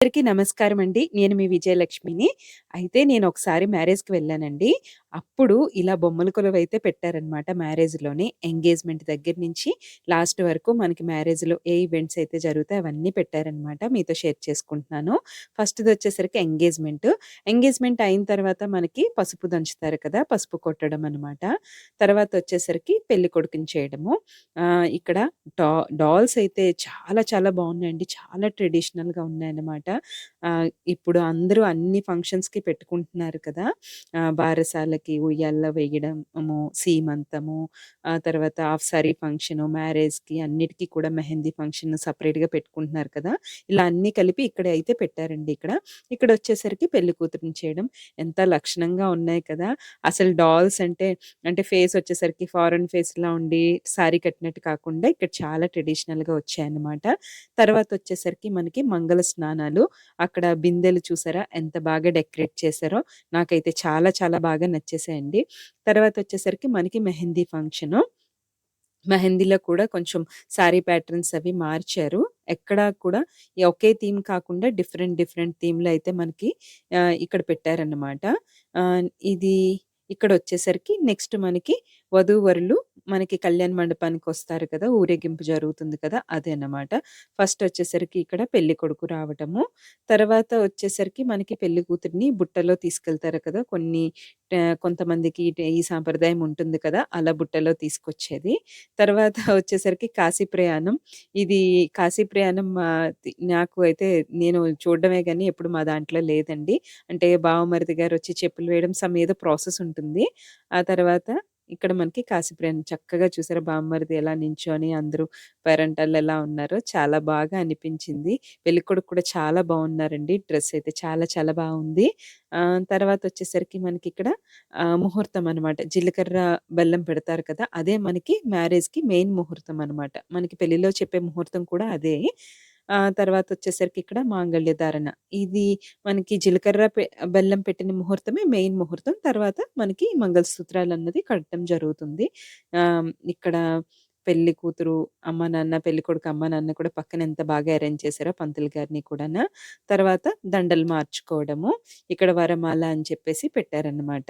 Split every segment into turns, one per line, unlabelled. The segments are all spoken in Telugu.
అందరికీ నమస్కారమండి. నేను మీ విజయలక్ష్మిని. అయితే నేనొకసారి మ్యారేజ్‌కి వెళ్ళానండి. అప్పుడు ఇలా బొమ్మల కొలువైతే పెట్టారనమాట మ్యారేజ్‌లోని. ఎంగేజ్‌మెంట్ దగ్గర నుంచి లాస్ట్ వరకు మనకి మ్యారేజ్‌లో ఏ ఈవెంట్స్ అయితే జరుగుతాయో అవన్నీ పెట్టారనమాట. మీతో షేర్ చేసుకుంటున్నాను. ఫస్ట్‌దొచ్చేసరికి ఎంగేజ్‌మెంట్. ఎంగేజ్‌మెంట్ అయిన తర్వాత మనకి పసుపు దంచుతారు కదా! పసుపు కొట్టడం అనమాట. తర్వాతొచ్చేసరికి పెళ్ళికొడుకుని చేయడము. ఇక్కడ డా డాల్స్ అయితే చాలా చాలా బావున్నాయండి. చాలా ట్రెడిషనల్‌గా ఉన్నాయన్నమాట. ఇప్పుడు అందరూ అన్ని ఫంక్షన్స్‌కి పెట్టుకుంటున్నారు కదా! బారసాలకి ఉయ్యాల్లో వేయడము, సీమంతము, తర్వాత హాఫ్ సారీ ఫంక్షను, మ్యారేజ్‌కి అన్నిటికి కూడా మెహందీ ఫంక్షన్ సెపరేట్‌గా పెట్టుకుంటున్నారు కదా! ఇలా అన్నీ కలిపి ఇక్కడ అయితే పెట్టారండి ఇక్కడ. ఇక్కడొచ్చేసరికి పెళ్లి కూతురిని చేయడం ఎంత లక్షణంగా ఉన్నాయి కదా! అసలు డాల్స్ అంటే ఫేస్ వచ్చేసరికి ఫారెన్ ఫేస్‌లా ఉండి సారీ కట్టినట్టు కాకుండా ఇక్కడ చాలా ట్రెడిషనల్‌గా వచ్చాయన్నమాట. తర్వాతొచ్చేసరికి మనకి మంగళ స్నానాలు. అక్కడ బిందెలు చూసారా ఎంత బాగా డెకరేట్ చేశారో! నాకైతే చాలా చాలా బాగా నచ్చేసాయండి. తర్వాతొచ్చేసరికి మనకి మెహందీ ఫంక్షను. మెహందీలో కూడా కొంచెం సారీ ప్యాటర్న్స్ అవి మార్చారు. ఎక్కడా కూడా ఒకే థీమ్ కాకుండా డిఫరెంట్ డిఫరెంట్ థీమ్‌లో అయితే మనకి ఇక్కడ పెట్టారన్నమాట. ఇది ఇక్కడొచ్చేసరికి నెక్స్ట్ మనకి వధూవరులు మనకి కళ్యాణ మండపానికొస్తారు కదా! ఊరేగింపు జరుగుతుంది కదా! అదన్నమాట. ఫస్ట్ వచ్చేసరికి ఇక్కడ పెళ్ళికొడుకు రావటము. తర్వాత వచ్చేసరికి మనకి పెళ్లి కూతురిని బుట్టలో తీసుకెళ్తారు కదా! కొంతమందికి ఈ సాంప్రదాయం ఉంటుంది కదా! అలా బుట్టలో తీసుకొచ్చేది. తర్వాత వచ్చేసరికి కాశీ ప్రయాణం. ఇది కాశీ ప్రయాణం నాకు అయితే నేను చూడడమే గానీ ఎప్పుడు మా దాంట్లో లేదండి. అంటే బావమరిది గారొచ్చి చెప్పులు వేయడం ఏదో ప్రాసెస్ ఉంటుంది. ఆ తర్వాత ఇక్కడ మనకి కాశీ ప్రయాణం చక్కగా చూసారా బావమరిది ఎలా నించొని అందరూ పేరంటాళ్ళు ఎలా ఉన్నారో చాలా బాగా అనిపించింది. పెళ్ళికొడుకు కూడా చాలా బావున్నారండి. డ్రెస్ అయితే చాలా చాలా బావుంది. తర్వాతొచ్చేసరికి మనకిక్కడ ముహూర్తం అనమాట. జీలకర్ర, బెల్లం పెడతారు కదా! అదే మనకి మ్యారేజ్‌కి మెయిన్ ముహూర్తం అనమాట. మనకి పెళ్లిలో చెప్పే ముహూర్తం కూడా అదే. తర్వాతొచ్చేసరికి ఇక్కడ మాంగళ్య ధారణ. ఇది మనకి జీలకర్ర, బెల్లం పెట్టిన ముహూర్తమే మెయిన్ ముహూర్తం. తర్వాత మనకి మంగళసూత్రాలన్నది కట్టడం జరుగుతుంది. ఇక్కడ పెళ్లి కూతురు అమ్మ, నాన్న, పెళ్ళికొడుకు అమ్మ, నాన్న కూడా పక్కన ఎంత బాగా అరేంజ్ చేశారో పంతులు గారిని కూడాన. తర్వాత దండలు మార్చుకోవడము. ఇక్కడ వరమాల అని చెప్పేసి పెట్టారన్నమాట.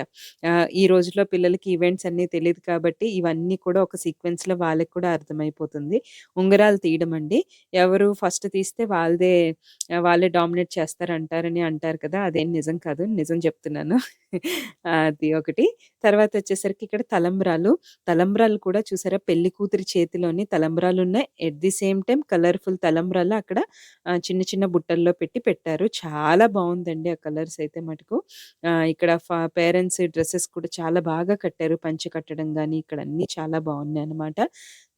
ఈ రోజుల్లో పిల్లలకి ఈవెంట్స్ అన్నీ తెలీదు కాబట్టి ఇవన్నీ కూడా ఒక సీక్వెన్స్‌లో వాళ్ళకి కూడా అర్థమైపోతుంది. ఉంగరాలు తీయడం అండి. ఎవరు ఫస్ట్ తీస్తే వాళ్ళే డామినేట్ చేస్తారంటారని అంటారు కదా! అదేం నిజం కాదు. నిజం చెప్తున్నాను. అది ఒకటి. తర్వాతొచ్చేసరికి ఇక్కడ తలంబ్రాలు. తలంబ్రాలు కూడా చూసారా పెళ్లి కూతురి చేతిలోని తలంబ్రాలున్నాయి. At the same time colourful తలంబ్రాలు అక్కడ చిన్న చిన్న బుట్టల్లో పెట్టారు. చాలా బావుందండి ఆ కలర్స్ అయితే మటుకు. ఇక్కడ పేరెంట్స్ డ్రెసెస్ కూడా చాలా బాగా కట్టారు. పంచె కట్టడం గాని ఇక్కడ అన్నీ చాలా బావున్నాయన్నమాట.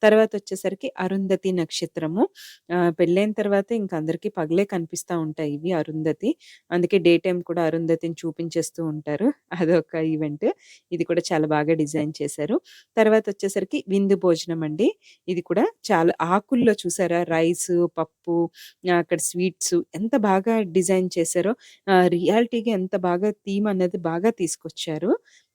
తర్వాతొచ్చేసరికి అరుంధతి నక్షత్రము. పెళ్ళైన తర్వాత ఇంక అందరికి పగలే కనిపిస్తా ఉంటాయి ఇవి అరుంధతి. అందుకే డే టైమ్ కూడా అరుంధతిని చూపించేస్తూ ఉంటారు. అదొక ఈవెంట్. ఇది కూడా చాలా బాగా డిజైన్ చేశారు. తర్వాతొచ్చేసరికి విందు భోజనం అండి. ఇది కూడా చాలా ఆకుల్లో చూసారా రైసు, పప్పు, అక్కడ స్వీట్సు ఎంత బాగా డిజైన్ చేశారో, రియాలిటీగా ఎంత బాగా థీమ్ అన్నది బాగా తీసుకొచ్చారు.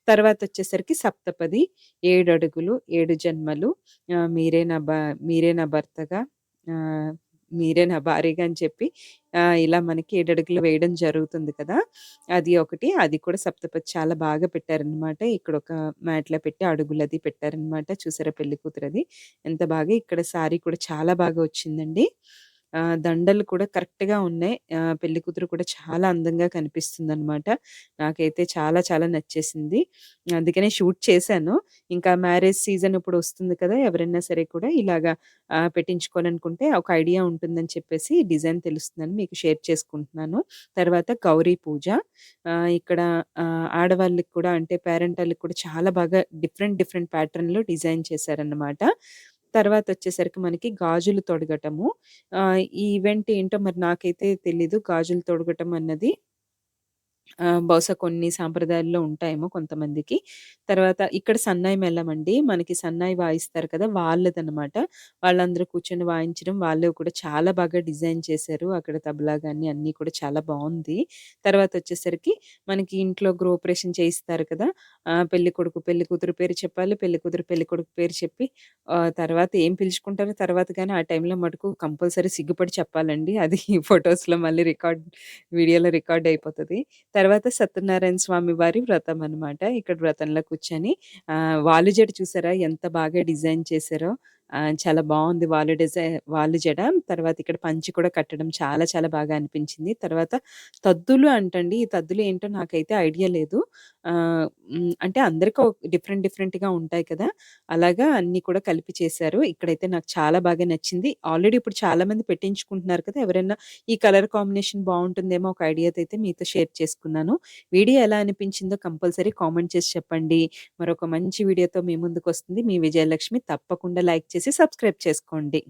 తర్వాతొచ్చేసరికి సప్తపది, 7 అడుగులు, 7 జన్మలు, ఆహ్, మీరే నా భ మీరే నా భర్తగా, ఆహ్, మీరే నా భార్యగా అని చెప్పి ఇలా మనకి 7 అడుగులు వేయడం జరుగుతుంది కదా! అది ఒకటి. అది కూడా సప్తపది చాలా బాగా పెట్టారనమాట. ఇక్కడొక మ్యాట్‌లో పెట్టి అడుగులది పెట్టారనమాట. చూసారా పెళ్లి కూతురది. ఎంత బాగా ఇక్కడ సారీ కూడా చాలా బాగా వచ్చిందండి. దండలు కూడా కరెక్ట్‌గా ఉన్నాయి. పెళ్లి కూతురు కూడా చాలా అందంగా కనిపిస్తుందనమాట. నాకైతే చాలా చాలా నచ్చేసింది. అందుకనే షూట్ చేశాను. ఇంకా మ్యారేజ్ సీజన్ ఇప్పుడు వస్తుంది కదా! ఎవరైనా సరే కూడా ఇలాగా పెట్టించుకోవాలనుకుంటే ఒక ఐడియా ఉంటుందని చెప్పేసి డిజైన్ తెలుస్తుందని మీకు షేర్ చేసుకుంటున్నాను. తర్వాత గౌరీ పూజ. ఇక్కడ ఆడవాళ్ళకి కూడా అంటే పేరెంటాళ్ళకి కూడా చాలా బాగా డిఫరెంట్ డిఫరెంట్ ప్యాటర్న్‌లో డిజైన్ చేశారన్నమాట. తర్వాతొచ్చేసరికి మనకి గాజులు తొడగటము. ఈ ఈవెంట్ ఏంటో మరి నాకైతే తెలీదు. గాజులు తొడగటం అన్నది. బహుశా కొన్ని సాంప్రదాయాల్లో ఉంటాయేమో కొంతమందికి. తర్వాత ఇక్కడ సన్నాయి మేళమండి. మనకి సన్నాయి వాయిస్తారు కదా! వాళ్ళదనమాట. వాళ్ళందరూ కూర్చొని వాయించడం, వాళ్ళు కూడా చాలా బాగా డిజైన్ చేశారు. అక్కడ తబలా గాని అన్నీ కూడా చాలా బావుంది. తర్వాతొచ్చేసరికి మనకి ఇంట్లో గృహప్రవేశం చేయిస్తారు కదా! పెళ్ళికొడుకు, పెళ్ళికూతురు పేరు చెప్పాలి. పెళ్ళికూతురు, పెళ్ళికొడుకు పేరు చెప్పి తర్వాత ఏం పిలుచుకుంటారో తర్వాత గాని ఆ టైంలో మటుకు కంపల్సరీ సిగ్గుపడి చెప్పాలండి. అది ఫోటోస్‌లో మళ్ళీ వీడియోలో రికార్డ్ అయిపోతది. తర్వాత సత్యనారాయణ స్వామి వారి వ్రతం అనమాట. ఇక్కడ వ్రతంలో కూర్చొని వాలు జడ చూసారా ఎంత బాగా డిజైన్ చేశారో. చాలా బావుంది వాలు జడ. తర్వాత ఇక్కడ పంచె కూడా కట్టడం చాలా చాలా బాగా అనిపించింది. తర్వాత తద్దులు అంటండి. ఈ తద్దులు ఏంటో నాకైతే ఐడియా లేదు. అంటే అందరికి డిఫరెంట్ డిఫరెంట్‌గా ఉంటాయి కదా! అలాగా అన్నీ కూడా కలిపి చేశారు. ఇక్కడైతే నాకు చాలా బాగా నచ్చింది. ఆల్రెడీ ఇప్పుడు చాలామంది పెట్టించుకుంటున్నారు కదా! ఎవరైనా ఈ కలర్ కాంబినేషన్ బావుంటుందేమో ఒక ఐడియాతో అయితే మీతో షేర్ చేసుకున్నాను. వీడియో ఎలా అనిపించిందో కంపల్సరీ కామెంట్ చేసి చెప్పండి. మరొక మంచి వీడియోతో మీ ముందుకొస్తుంది మీ విజయలక్ష్మి. తప్పకుండా లైక్ చేసి సబ్స్క్రైబ్ చేసుకోండి.